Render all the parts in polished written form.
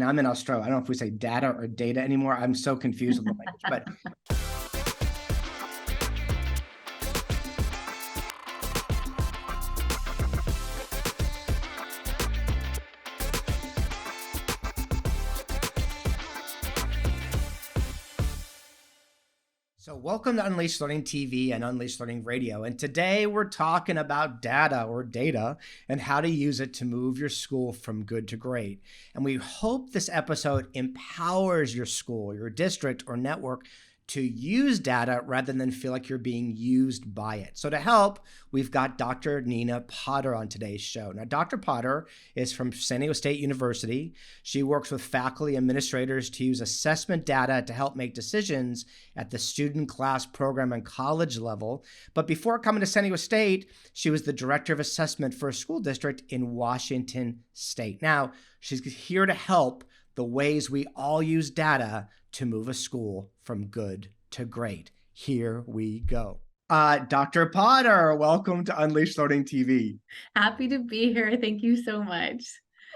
and I'm in Australia. I don't know if we say data or data anymore. I'm so confused with the language, but so welcome to Unleashed Learning TV and Unleashed Learning Radio. And today we're talking about data or data and how to use it to move your school from good to great. And we hope this episode empowers your school, your district, or network to use data rather than feel like you're being used by it. So to help, we've got Dr. Nina Potter on today's show. Now, Dr. Potter is from San Diego State University. She works with faculty administrators to use assessment data to help make decisions at the student, class, program, and college level. But before coming to San Diego State, she was the director of assessment for a school district in Washington State. Now, she's here to help the ways we all use data to move a school from good to great. Here we go. Dr. Potter, welcome to Unleashed Learning TV. Happy to be here. Thank you so much.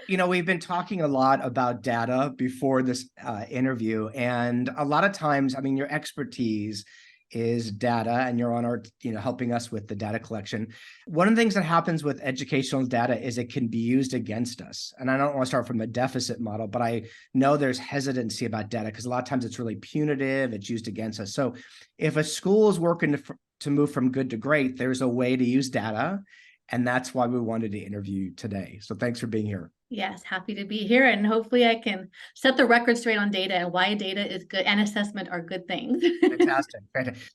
You know, we've been talking a lot about data before this interview, and a lot of times, I mean, your expertise is data, and you're on our, helping us with the data collection. One of the things that happens with educational data is it can be used against us. And I don't want to start from a deficit model, but I know there's hesitancy about data because a lot of times it's really punitive, it's used against us. So if a school is working to move from good to great, there's a way to use data. And that's why we wanted to interview you today. So thanks for being here. Yes, happy to be here. And hopefully I can set the record straight on data and why data is good and assessment are good things. Fantastic.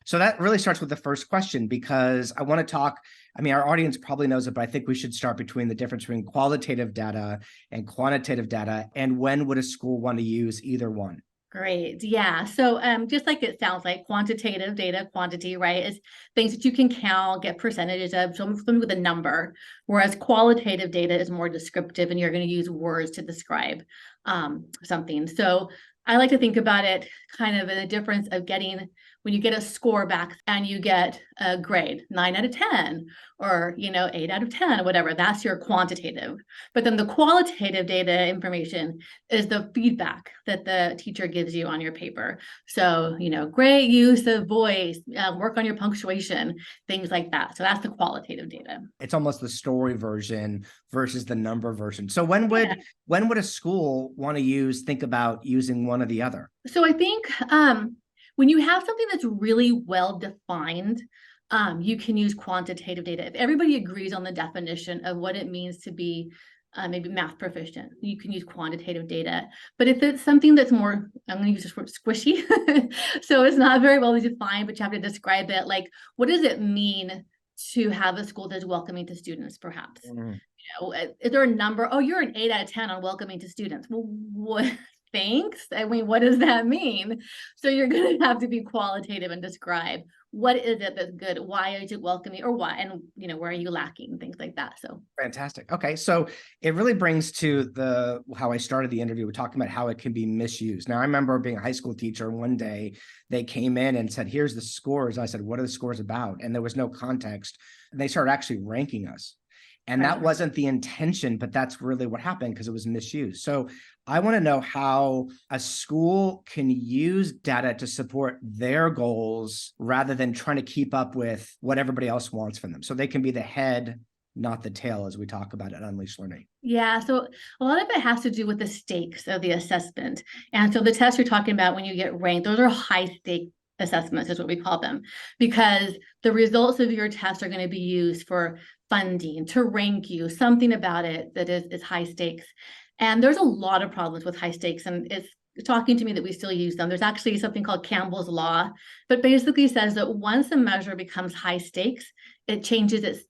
So that really starts with the first question, because I want to talk, I mean, our audience probably knows it, but I think we should start between the difference between qualitative data and quantitative data, and when would a school want to use either one? Great. Yeah. So just like it sounds like, quantitative data, quantity, right, is things that you can count, get percentages of, something with a number, whereas qualitative data is more descriptive and you're going to use words to describe something. So I like to think about it kind of in the difference of getting, when you get a score back and you get a grade 9 out of 10 or 8 out of 10 or whatever, that's your quantitative. But then the qualitative data information is the feedback that the teacher gives you on your paper. So great use of voice, work on your punctuation, things like that. So that's the qualitative data. It's almost the story version versus the number version. So when would a school want to think about using one or the other? So I think when you have something that's really well defined, you can use quantitative data. If everybody agrees on the definition of what it means to be maybe math proficient, you can use quantitative data. But if it's something that's more, I'm going to use this word, squishy, so it's not very well defined, but you have to describe it. Like, what does it mean to have a school that's welcoming to students, perhaps? Is there a number? Oh, you're an 8 out of 10 on welcoming to students. Well, what? Thanks. I mean, what does that mean? So you're going to have to be qualitative and describe what is it that's good? Why is it welcoming, or why? And where are you lacking? Things like that. So fantastic. Okay, so it really brings to how I started the interview. We're talking about how it can be misused. Now, I remember being a high school teacher. One day they came in and said, "Here's the scores." I said, "What are the scores about?" And there was no context. And they started actually ranking us. And that wasn't the intention, but that's really what happened because it was misused. So I want to know how a school can use data to support their goals rather than trying to keep up with what everybody else wants from them. So they can be the head, not the tail, as we talk about at Unleashed Learning. Yeah, so a lot of it has to do with the stakes of the assessment. And so the tests you're talking about when you get ranked, those are high stake assessments is what we call them, because the results of your test are going to be used for funding, to rank you, something about it that is high stakes. And there's a lot of problems with high stakes, and it's talking to me that we still use them. There's actually something called Campbell's Law, but basically says that once a measure becomes high stakes, it changes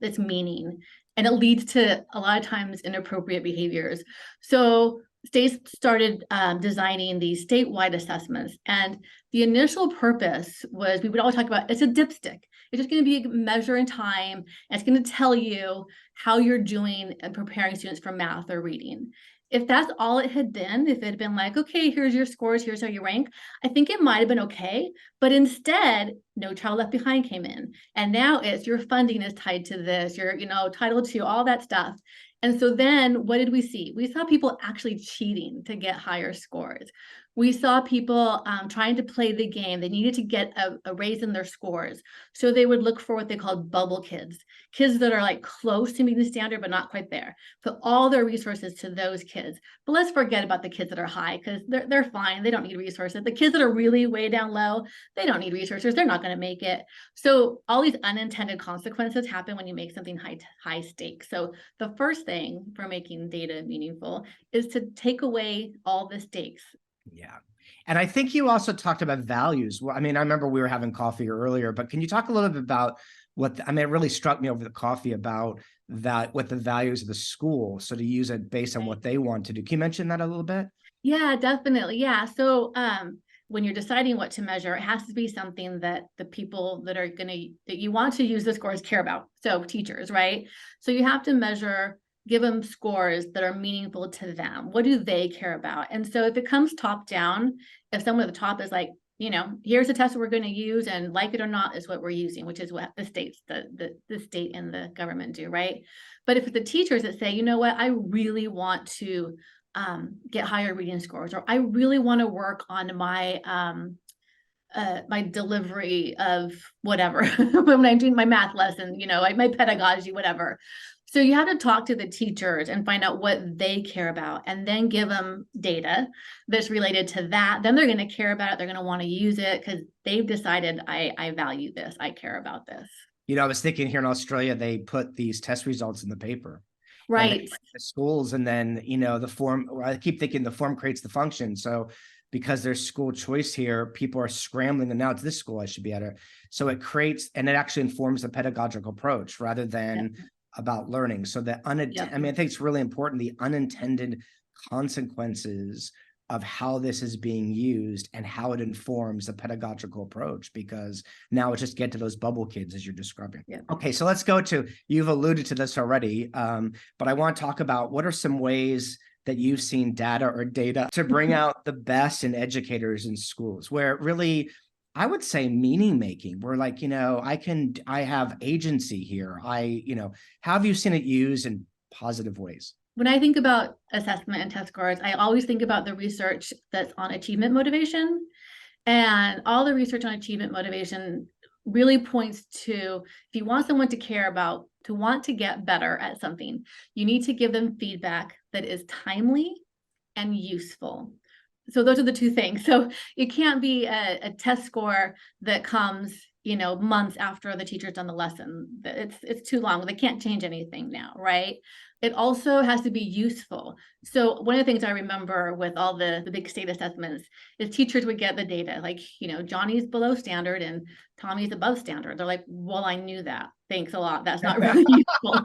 its meaning, and it leads to a lot of times inappropriate behaviors. So states started designing these statewide assessments, and the initial purpose was, we would always talk about, it's a dipstick. It's just going to be a measure in time, and it's going to tell you how you're doing and preparing students for math or reading. If that's all it had been, if it had been like, okay, here's your scores, here's how you rank, I think it might have been okay. But instead, No Child Left Behind came in, and now it's your funding is tied to this, your Title II, all that stuff. And so then what did we see? We saw people actually cheating to get higher scores. We saw people trying to play the game. They needed to get a raise in their scores. So they would look for what they called bubble kids, kids that are like close to meeting the standard, but not quite there. Put all their resources to those kids. But let's forget about the kids that are high because they're fine. They don't need resources. The kids that are really way down low, they don't need resources. They're not going to make it. So all these unintended consequences happen when you make something high stakes. So the first thing for making data meaningful is to take away all the stakes. Yeah. And I think you also talked about values. Well, I mean, I remember we were having coffee earlier, but can you talk a little bit about I mean, it really struck me over the coffee about that, what the values of the school. So to use it based on what they want to do. Can you mention that a little bit? Yeah, definitely. Yeah. So when you're deciding what to measure, it has to be something that the people that you want to use the scores care about. So teachers, right? So you have to measure, give them scores that are meaningful to them. What do they care about? And so if it comes top down, if someone at the top is like, here's a test we're going to use, and like it or not is what we're using, which is what the states, the state and the government do, right? But if it's the teachers that say, you know what, I really want to get higher reading scores, or I really want to work on my my delivery of whatever when I'm doing my math lesson, like my pedagogy, whatever. So you have to talk to the teachers and find out what they care about, and then give them data that's related to that. Then they're going to care about it. They're going to want to use it because they've decided I value this. I care about this. I was thinking here in Australia, they put these test results in the paper. Right. The schools, and then, the form, I keep thinking the form creates the function. So because there's school choice here, people are scrambling, and now it's this school I should be at. So it creates, and it actually informs the pedagogical approach rather than about learning. So I mean, I think it's really important, the unintended consequences of how this is being used and how it informs the pedagogical approach, because now it's just get to those bubble kids as you're describing. Yeah. Okay, so let's go to, you've alluded to this already, but I want to talk about what are some ways that you've seen data or data to bring out the best in educators in schools, where really, I would say meaning making, where like, I have agency here. How have you seen it used in positive ways? When I think about assessment and test scores, I always think about the research that's on achievement motivation. And all the research on achievement motivation really points to, if you want someone to care about, to want to get better at something, you need to give them feedback that is timely and useful. So those are the two things. So it can't be a test score that comes, months after the teacher's done the lesson. It's too long. They can't change anything now, right? It also has to be useful. So one of the things I remember with all the big state assessments is teachers would get the data, like, Johnny's below standard and Tommy's above standard. They're like, well, I knew that. Thanks a lot. That's not really useful.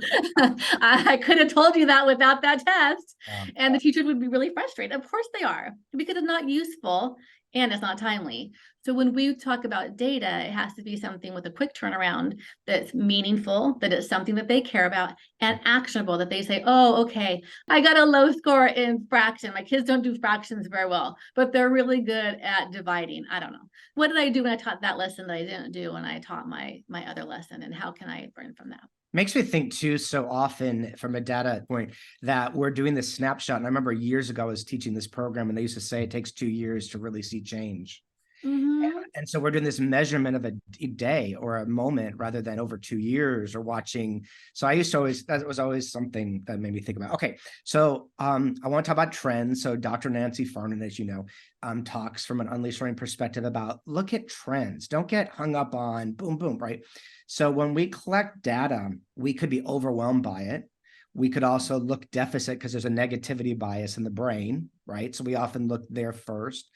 I could have told you that without that test. And the teachers would be really frustrated. Of course they are, because it's not useful and it's not timely. So when we talk about data, it has to be something with a quick turnaround that's meaningful, that it's something that they care about, and actionable, that they say, oh, okay, I got a low score in fraction. My kids don't do fractions very well, but they're really good at dividing. I don't know. What did I do when I taught that lesson that I didn't do when I taught my other lesson? And how can I learn from that? Makes me think too, so often from a data point, that we're doing this snapshot. And I remember years ago I was teaching this program, and they used to say it takes 2 years to really see change. Mm-hmm. And so we're doing this measurement of a day or a moment rather than over 2 years, or watching. So I used to always, that was always something that made me think about, okay, so I want to talk about trends. So Dr. Nancy Farnan, as you know, talks from an Unleashed Learning perspective about, look at trends. Don't get hung up on boom, boom, right? So when we collect data, we could be overwhelmed by it. We could also look deficit because there's a negativity bias in the brain, right? So we often look there first.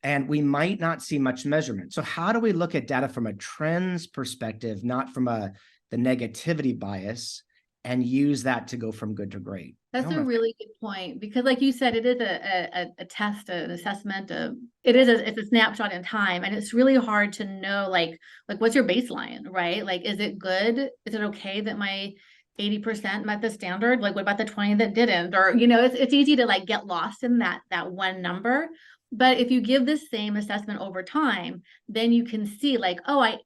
And we might not see much measurement. So how do we look at data from a trends perspective, not from the negativity bias, and use that to go from good to great? That's a really good point, because like you said, it is a test, an assessment of, it's a snapshot in time, and it's really hard to know, like what's your baseline, right? Like, is it good? Is it okay that my 80% met the standard? Like, what about the 20 that didn't? Or, it's easy to like get lost in that one number. But if you give the same assessment over time, then you can see like, oh,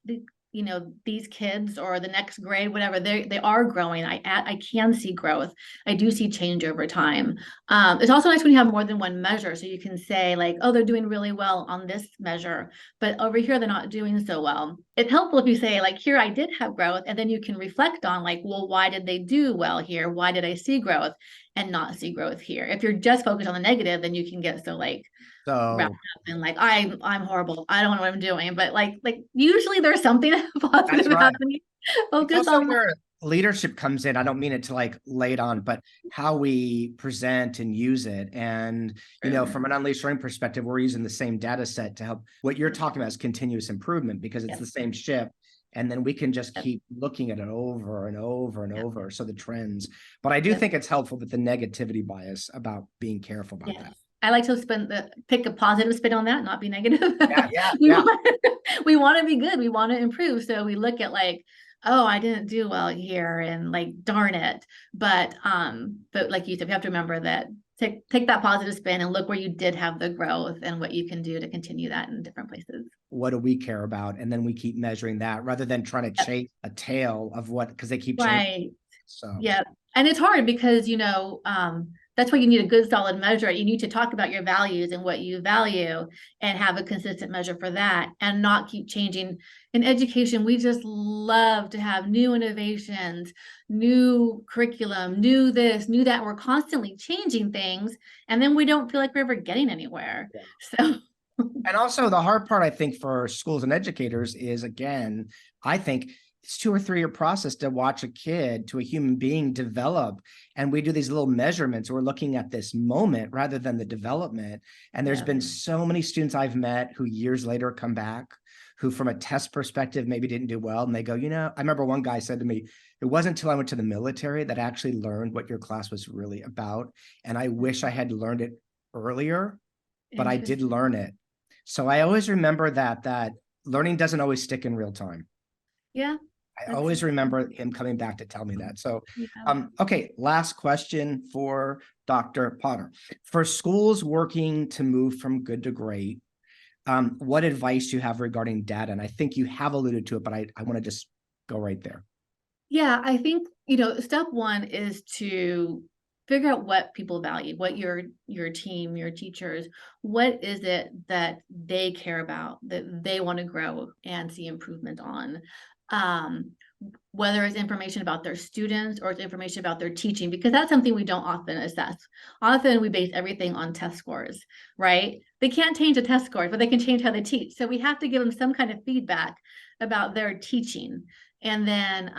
these kids or the next grade, whatever, they are growing. I can see growth. I do see change over time. It's also nice when you have more than one measure, so you can say like, oh, they're doing really well on this measure, but over here they're not doing so well. It's helpful if you say like, here I did have growth, and then you can reflect on like, well, why did they do well here? Why did I see growth and not see growth here? If you're just focused on the negative, then you can get so like wrapped So up in like I'm horrible. I don't know what I'm doing. But like usually there's something that's positive right. happening. It's Focus also on where leadership comes in. I don't mean it to like lay it on, but how we present and use it. And, from an Unleashed Learning perspective, we're using the same data set to help. What you're talking about is continuous improvement because it's Yep. the same ship. And then we can just Yep. keep looking at it over and over and Yep. over. So the trends, but I do Yep. think it's helpful with the negativity bias about being careful about Yes. that. I like to pick a positive spin on that, not be negative. Yeah. we want, we want to be good. We want to improve. So we look at like, oh, I didn't do well here, and like, darn it. But like you said, we have to remember that take that positive spin and look where you did have the growth and what you can do to continue that in different places. What do we care about? And then we keep measuring that rather than trying to Yep. chase a tail of what, because they keep changing. Right. So Yeah. And it's hard because, that's why you need a good solid measure. You need to talk about your values and what you value and have a consistent measure for that and not keep changing. In education, we just love to have new innovations, new curriculum, new this, new that. We're constantly changing things, and then we don't feel like we're ever getting anywhere. Yeah. So And also the hard part, I think, for schools and educators is, again, I think it's 2 or 3 year process to watch a kid, to a human being develop. And we do these little measurements. We're looking at this moment rather than the development. And there's Yeah. been so many students I've met who years later come back, who from a test perspective maybe didn't do well. And they go, I remember one guy said to me, it wasn't until I went to the military that I actually learned what your class was really about. And I wish I had learned it earlier, but I did learn it. So I always remember that learning doesn't always stick in real time. Yeah. I always remember him coming back to tell me that. So, Yeah. okay, last question for Dr. Potter. For schools working to move from good to great, what advice do you have regarding data? And I think you have alluded to it, but I want to just go right there. Yeah, I think, step one is to figure out what people value, what your team, your teachers, what is it that they care about, that they want to grow and see improvement on. Um, whether it's information about their students or it's information about their teaching, because that's something we don't often assess. Often we base everything on test scores, right? They can't change the test scores, but they can change how they teach. So we have to give them some kind of feedback about their teaching, and then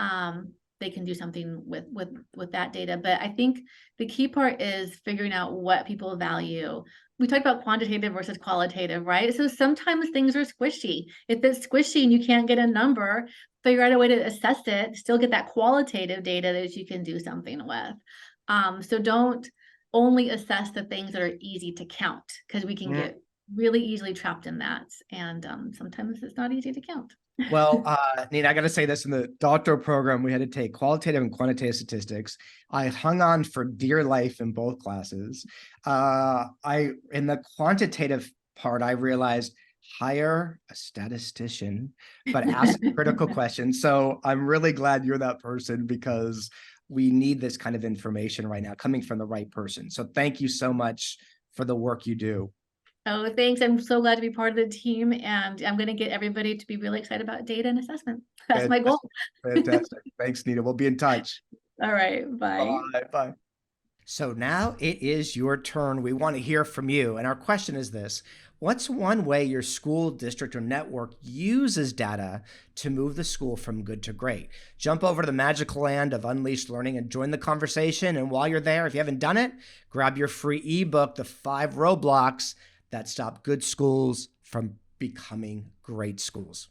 they can do something with that data. But I think the key part is figuring out what people value. We talked about quantitative versus qualitative, right? So sometimes things are squishy. If it's squishy and you can't get a number, figure out a way to assess it, still get that qualitative data that you can do something with. So don't only assess the things that are easy to count, because we can get really easily trapped in that. And sometimes it's not easy to count. Well, Nina, I got to say this, in the doctoral program, we had to take qualitative and quantitative statistics. I hung on for dear life in both classes. In the quantitative part, I realized hire a statistician, but ask critical questions. So I'm really glad you're that person, because we need this kind of information right now coming from the right person. So thank you so much for the work you do. Oh, thanks. I'm so glad to be part of the team, and I'm going to get everybody to be really excited about data and assessment. That's my goal. Fantastic. Thanks, Nina. We'll be in touch. All right. Bye. Bye. So now it is your turn. We want to hear from you. And our question is this: what's one way your school, district, or network uses data to move the school from good to great? Jump over to the magical land of Unleashed Learning and join the conversation. And while you're there, if you haven't done it, grab your free ebook, The 5 Roadblocks That Stop Good Schools from Becoming Great Schools.